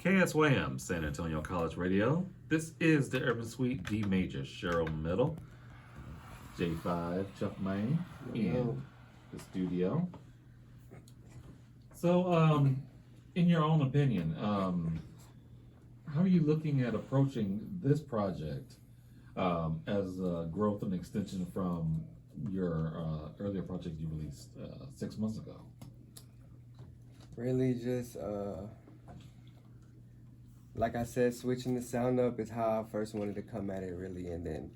KSYM, San Antonio College Radio. This is the Urban Suite D Major, Cheryl Middle, Jayye5, Chuck Main in the studio. So, in your own opinion, how are you looking at approaching this project as a growth and extension from your earlier project you released 6 months ago? Really just, like I said, switching the sound up is how I first wanted to come at it, really. And then,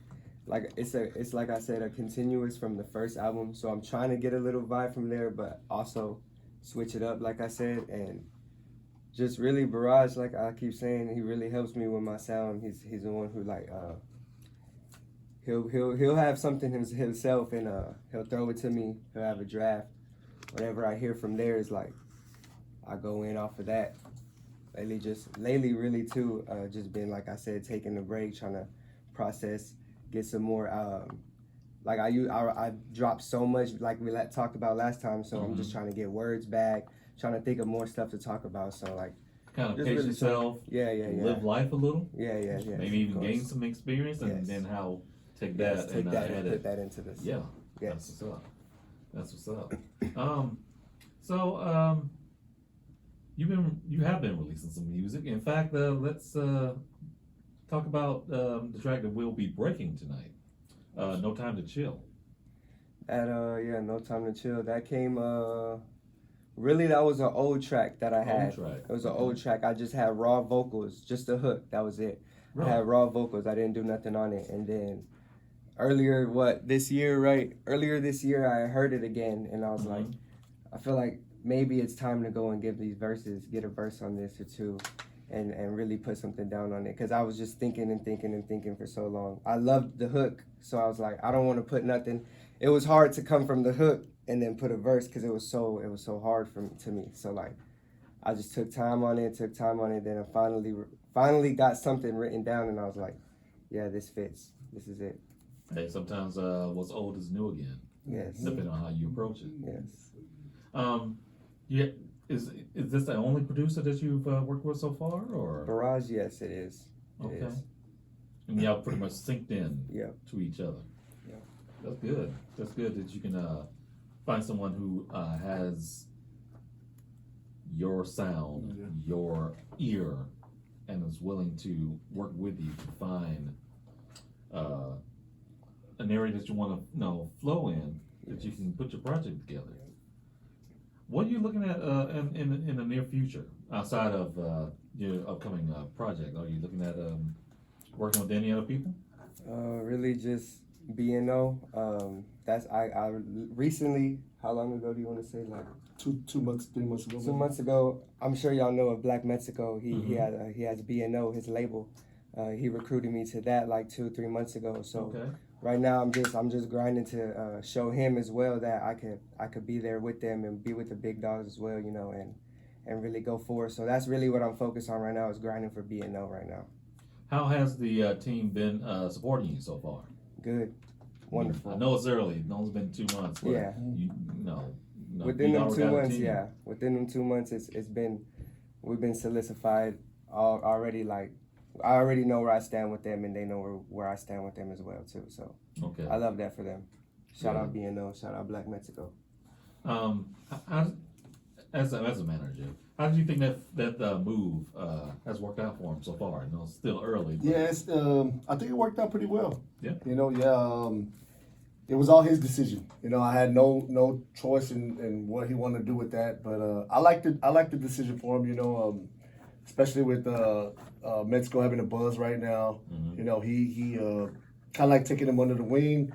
like, it's like I said, a continuous from the first album. So I'm trying to get a little vibe from there, but also switch it up, like I said. And just really Barrage, like I keep saying, he really helps me with my sound. He's the one who, like, he'll have something himself, and he'll throw it to me. He'll have a draft. Whatever I hear from there is like, I go in off of that. Lately, really too, just been, like I said, taking a break, trying to process, get some more. Like I dropped so much, like we talked about last time. So I'm just trying to get words back, trying to think of more stuff to talk about. So like, kind of pace really yourself, live life a little. Yeah. Maybe even gain some experience, and then how take that and put that into this. Yeah, yes. That's what's up. So you have been releasing some music. In fact, let's talk about the track that we'll be breaking tonight. No Time to Chill. No Time to Chill. That came. Really, that was an old track that I had. It was an old track. I just had raw vocals, just a hook. That was it. Right. I had raw vocals. I didn't do nothing on it. And then earlier this year, I heard it again, and I was like, I feel like maybe it's time to go and get a verse on this or two, and really put something down on it. Because I was just thinking for so long. I loved the hook, so I was like, I don't want to put nothing. It was hard to come from the hook and then put a verse because it was so hard to me. So like, I just took time on it. Then I finally got something written down, and I was like, yeah, this fits. This is it. Hey, sometimes what's old is new again. Yes. Depending on how you approach it. Yes. Is this the only producer that you've worked with so far, or? Barrage, yes, it is. Okay. And y'all pretty much synced in to each other. Yeah. That's good. That's good that you can find someone who has your sound, your ear, and is willing to work with you to find an area that you want to flow in, that you can put your project together. What are you looking at in the near future outside of your upcoming project? Are you looking at working with any other people? Really just B&O. That's I recently. How long ago do you want to say? Like 3 months ago. 2 months ago. I'm sure y'all know of Black Mexico. He has B&O, his label. He recruited me to that like 2-3 months ago. So right now I'm just grinding to show him as well that I could be there with them and be with the big dogs as well, and really go forward. So that's really what I'm focused on right now, is grinding for B&O right now. How has the team been supporting you so far? Good, wonderful. I know it's early. It's only been 2 months. But within them 2 months, within them 2 months, we've been solidified already. Like, I already know where I stand with them, and they know where I stand with them as well too. So I love that for them. Shout out B&O, shout out Black Mexico. As a manager, how do you think that move has worked out for him so far? I know it's still early. Yes, I think it worked out pretty well. Yeah. It was all his decision. I had no choice in what he wanted to do with that. But I liked the decision for him. Especially with Mexico having a buzz right now. He kind of like taking him under the wing.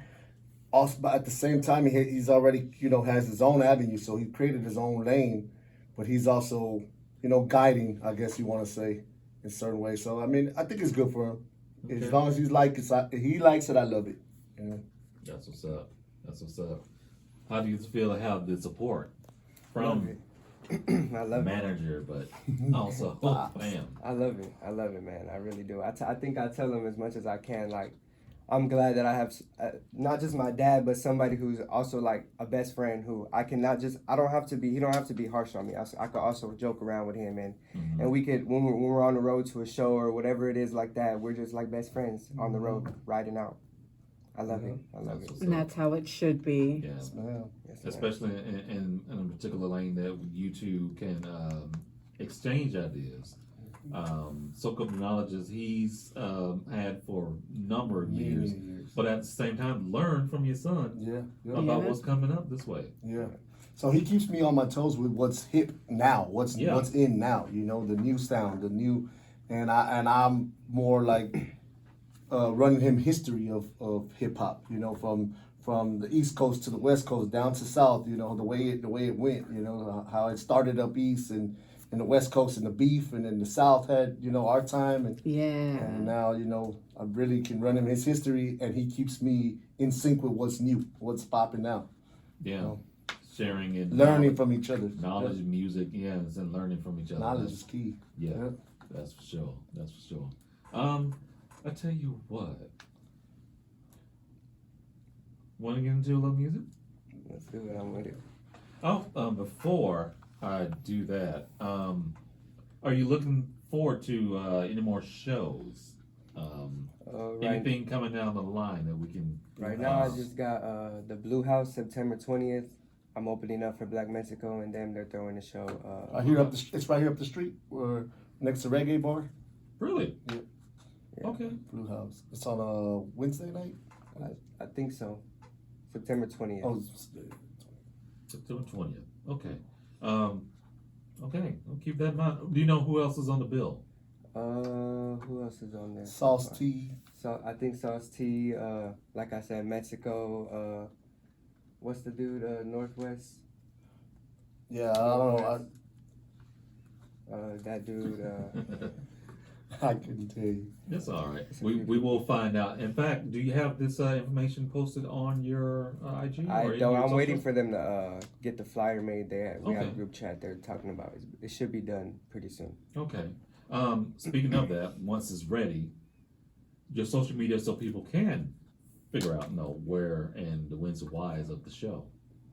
Also, but at the same time, he's already has his own avenue, so he created his own lane. But he's also guiding, I guess you want to say, in certain ways. So I mean, I think it's good for him. Okay. As long as he likes it, I love it. That's what's up. That's what's up. How do you feel to have the support from I love manager, but also fam? I love it, man. I really do. I think I tell him as much as I can. Like, I'm glad that I have not just my dad, but somebody who's also like a best friend who I cannot just, I don't have to be, he don't have to be harsh on me. I could also joke around with him and we could, when we're on the road to a show or whatever it is like that, we're just like best friends on the road riding out. I love it. I love it. And that's how it should be. Yeah. Yes, ma'am. Especially in a particular lane that you two can exchange ideas. Soak up the knowledge as he's had for a number of years, but at the same time learn from your son about what's coming up this way. Yeah. So he keeps me on my toes with what's hip now, what's in now, you know, the new sound, the new, and I'm more like running him history of hip hop, you know, from the East Coast to the West Coast down to South, you know, the way it went, you know, how it started up East and the West Coast and the beef, and then the South had, you know, our time, and now, you know, I really can run him his history, and he keeps me in sync with what's new, what's popping now. Yeah, you know? Sharing and learning from each other. Knowledge and music, and learning from each other. Knowledge is key. Yeah, that's for sure. That's for sure. I tell you what. Want to get into a little music? Let's do it. I'm with it. Oh, before I do that, are you looking forward to any more shows? Anything coming down the line that we can? Right now, I just got the Blue House September 20th. I'm opening up for Black Mexico, and then they're throwing a show. It's right here up the street, or next to Reggae Bar. Really? Yeah. Okay. Blue House. It's on a Wednesday night. I think so. September 20th. Oh, September 20th. Okay. Okay. I'll keep that in mind. Do you know who else is on the bill? Who else is on there? Sauce T. So I think Sauce T. Like I said, Mexico. What's the dude? Northwest. Yeah, I don't know. That dude. I couldn't tell you. That's all right. We will find out. In fact, do you have this information posted on your IG? I don't. I'm waiting for them to get the flyer made. We have a group chat they're talking about. It should be done pretty soon. Okay. Speaking of that, once it's ready, your social media so people can figure out, know where and the whens and whys of the show.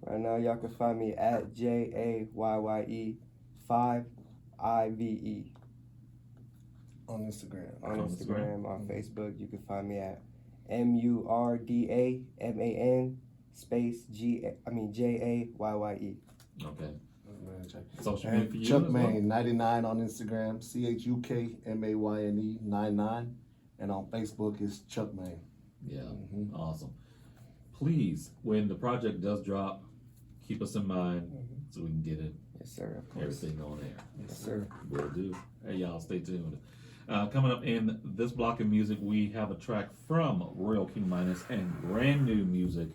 Right now, y'all can find me at Jayye5IVE. On Instagram. On Facebook, you can find me at MURDAMAN JAYYE. Okay. Social media for you Chuck as well? Maine 99 on Instagram, CHUKMAYNE 99, and on Facebook is Chuck Maine. Yeah, awesome. Please, when the project does drop, keep us in mind so we can get it. Yes, sir. Of course. Everything on air. Yes, sir. Will do. Hey, y'all, stay tuned. Coming up in this block of music, we have a track from Royal King Minus and brand new music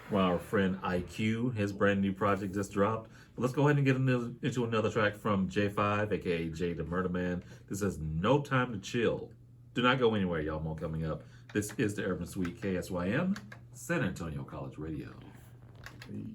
from our friend IQ. His brand new project just dropped. But let's go ahead and get into another track from Jayye5, aka Jay the Murder Man. This is No Time to Chill. Do not go anywhere, y'all. More coming up. This is the Urban Suite KSYM, San Antonio College Radio. Hey.